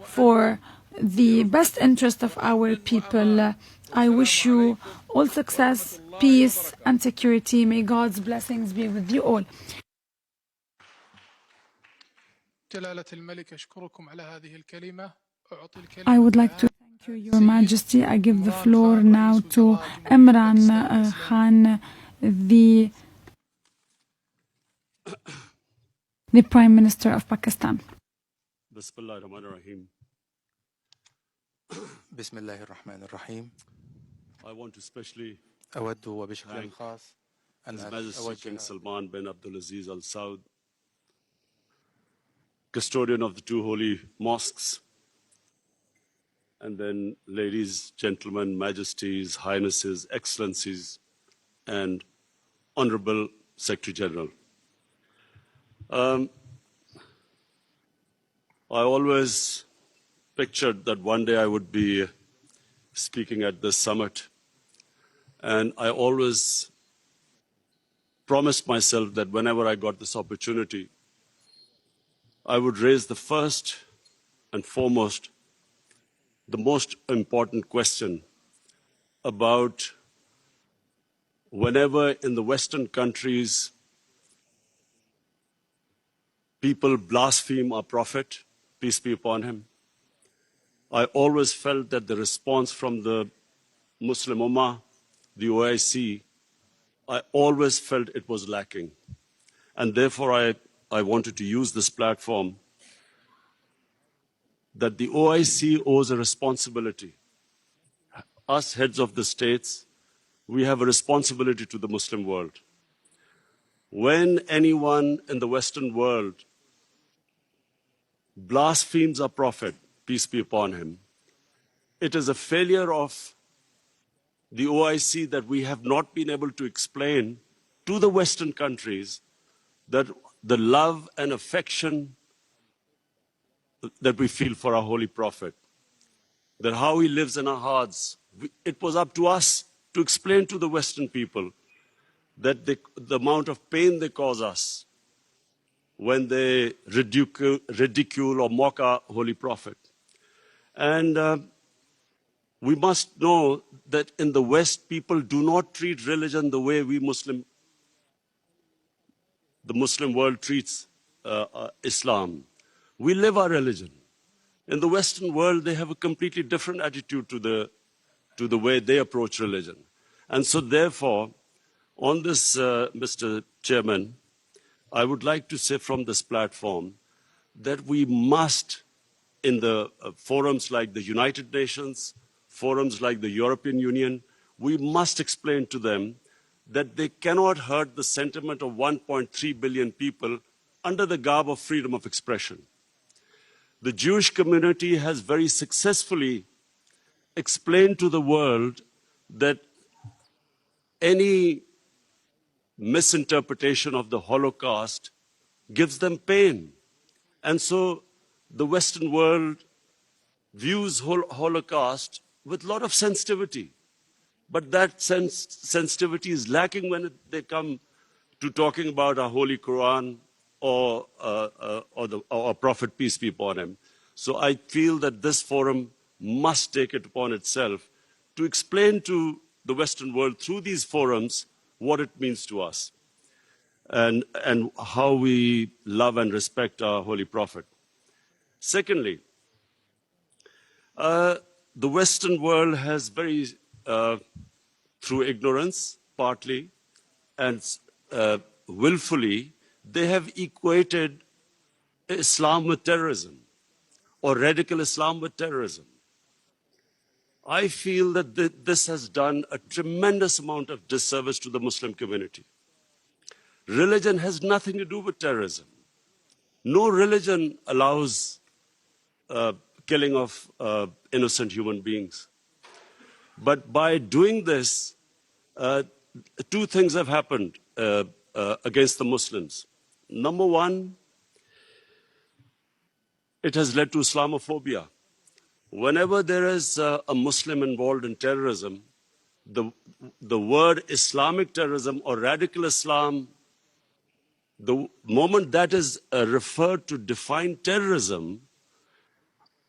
for the best interest of our people. I wish you all success, peace, and security. May God's blessings be with you all. I would like to thank you, Your Majesty. I give the floor now to Imran Khan, the Prime Minister of Pakistan. Bismillah ar-Rahman ar-Rahim. Bismillah ar-Rahman ar-Rahim. I want to especially أود وبشكل خاص His Majesty King Salman bin Abdulaziz Al Saud, custodian of the two holy mosques, and then ladies, gentlemen, majesties, highnesses, excellencies, and Honorable Secretary General. I always pictured that one day I would be speaking at this summit, and I always promised myself that whenever I got this opportunity, I would raise the first and foremost, the most important question about whenever in the Western countries people blaspheme our Prophet, peace be upon him, I always felt that the response from the Muslim Ummah, the OIC, I always felt it was lacking. And therefore, I wanted to use this platform that the OIC owes a responsibility. Us heads of the states, we have a responsibility to the Muslim world. When anyone in the Western world blasphemes our Prophet, peace be upon him, it is a failure of the OIC that we have not been able to explain to the Western countries that the love and affection that we feel for our Holy Prophet, that how he lives in our hearts. It was up to us to explain to the Western people that the amount of pain they cause us when they ridicule or mock our Holy Prophet. And we must know that in the West, people do not treat religion the way the Muslim world treats Islam. We live our religion. In the Western world, they have a completely different attitude to the way they approach religion. And so therefore, on this, Mr. Chairman, I would like to say from this platform that we must, in the forums like the United Nations, forums like the European Union, we must explain to them that they cannot hurt the sentiment of 1.3 billion people under the garb of freedom of expression. The Jewish community has very successfully explained to the world that any misinterpretation of the Holocaust gives them pain. And so the Western world views Holocaust with a lot of sensitivity. But that sensitivity is lacking when they come to talking about our Holy Quran or our Prophet, peace be upon him. So I feel that this forum must take it upon itself to explain to the Western world through these forums what it means to us and how we love and respect our Holy Prophet. Secondly, the Western world has very, through ignorance, partly, and willfully, they have equated Islam with terrorism, or radical Islam with terrorism. I feel that this has done a tremendous amount of disservice to the Muslim community. Religion has nothing to do with terrorism. No religion allows killing of innocent human beings. But by doing this, two things have happened against the Muslims. Number one, it has led to Islamophobia. Whenever there is a Muslim involved in terrorism, the word Islamic terrorism or radical Islam, the moment that is referred to define terrorism,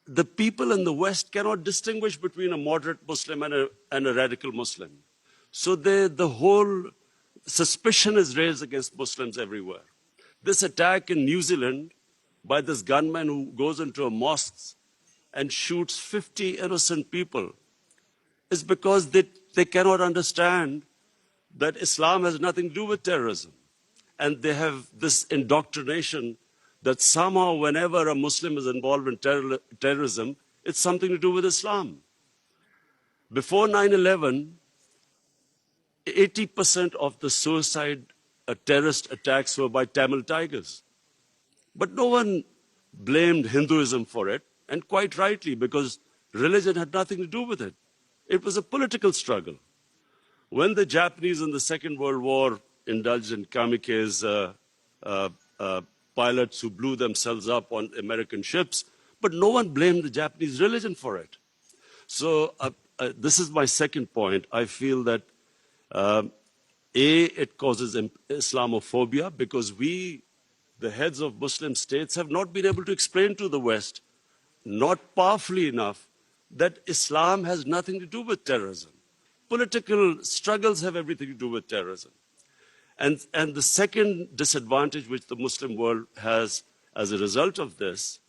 the people in the West cannot distinguish between a moderate Muslim and a radical Muslim. So the whole suspicion is raised against Muslims everywhere. This attack in New Zealand by this gunman who goes into a mosque and shoots 50 innocent people is because they cannot understand that Islam has nothing to do with terrorism. And they have this indoctrination that somehow whenever a Muslim is involved in terrorism, it's something to do with Islam. Before 9/11, 80% of the suicide terrorist attacks were by Tamil Tigers. But no one blamed Hinduism for it, and quite rightly, because religion had nothing to do with it. It was a political struggle. When the Japanese in the Second World War indulged in kamikaze pilots who blew themselves up on American ships, but no one blamed the Japanese religion for it. So this is my second point. I feel that it causes Islamophobia because we, the heads of Muslim states, have not been able to explain to the West, not powerfully enough, that Islam has nothing to do with terrorism. Political struggles have everything to do with terrorism. And the second disadvantage which the Muslim world has as a result of this,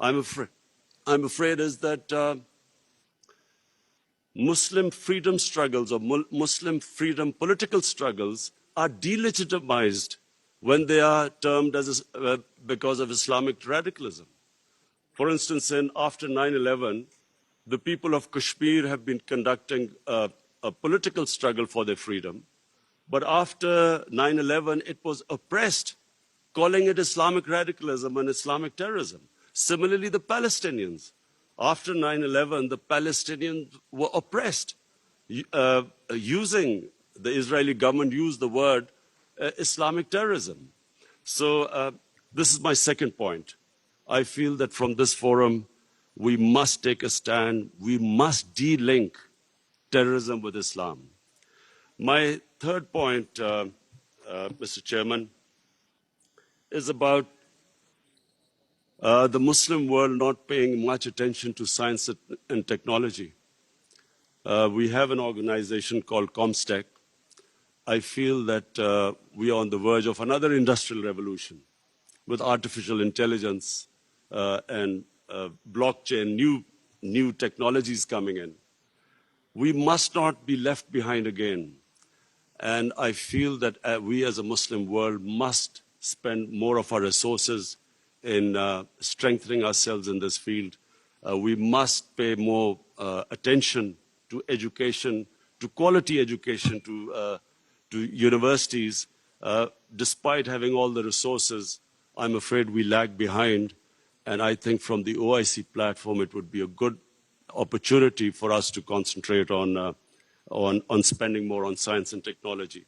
I'm afraid is that Muslim freedom struggles or Muslim freedom political struggles are delegitimized when they are termed as because of Islamic radicalism. For instance, after 9/11, the people of Kashmir have been conducting a political struggle for their freedom. But after 9/11, it was oppressed, calling it Islamic radicalism and Islamic terrorism. Similarly, the Palestinians. After 9/11, the Palestinians were oppressed, using, the Israeli government used the word Islamic terrorism. So this is my second point. I feel that from this forum, we must take a stand. We must de-link terrorism with Islam. My third point, Mr. Chairman, is about the Muslim world not paying much attention to science and technology. We have an organization called ComStech. I feel that we are on the verge of another industrial revolution with artificial intelligence and blockchain, new technologies coming in. We must not be left behind again. And I feel that we as a Muslim world must spend more of our resources in strengthening ourselves in this field. We must pay more attention to education, to quality education, to universities. Despite having all the resources, I'm afraid we lag behind. And I think from the OIC platform, it would be a good opportunity for us to concentrate on spending more on science and technology.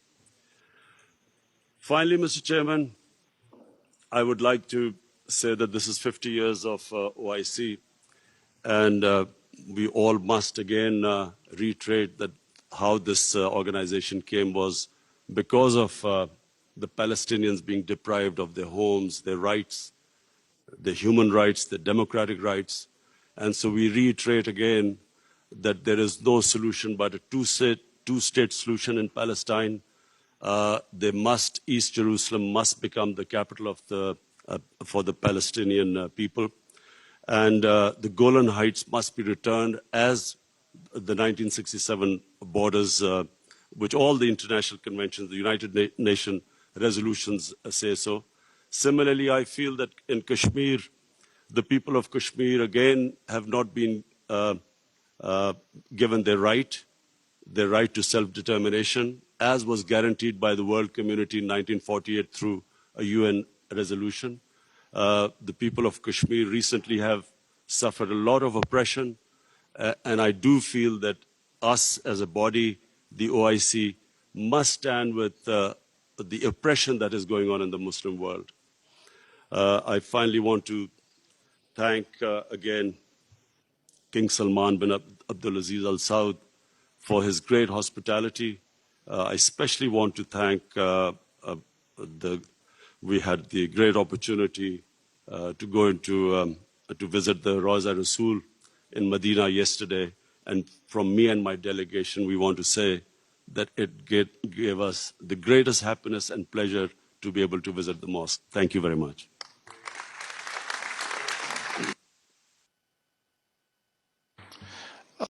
Finally, Mr. Chairman, I would like to say that this is 50 years of OIC, and we all must again reiterate that how this organization came was because of the Palestinians being deprived of their homes, their rights, their human rights, their democratic rights. And so we reiterate again that there is no solution but a two-state solution in Palestine. East Jerusalem must become the capital of for the Palestinian people. And the Golan Heights must be returned as the 1967 borders, which all the international conventions, the United Nations resolutions say so. Similarly, I feel that in Kashmir, the people of Kashmir, again, have not been given their right to self-determination, as was guaranteed by the world community in 1948 through a UN resolution. The people of Kashmir recently have suffered a lot of oppression, and I do feel that us as a body, the OIC, must stand with the oppression that is going on in the Muslim world. I finally want to thank again King Salman bin Abdulaziz Al Saud for his great hospitality. I especially want to thank we had the great opportunity to go into to visit the Rawza Rasul in Medina yesterday. And from me and my delegation, we want to say that it gave us the greatest happiness and pleasure to be able to visit the mosque. Thank you very much.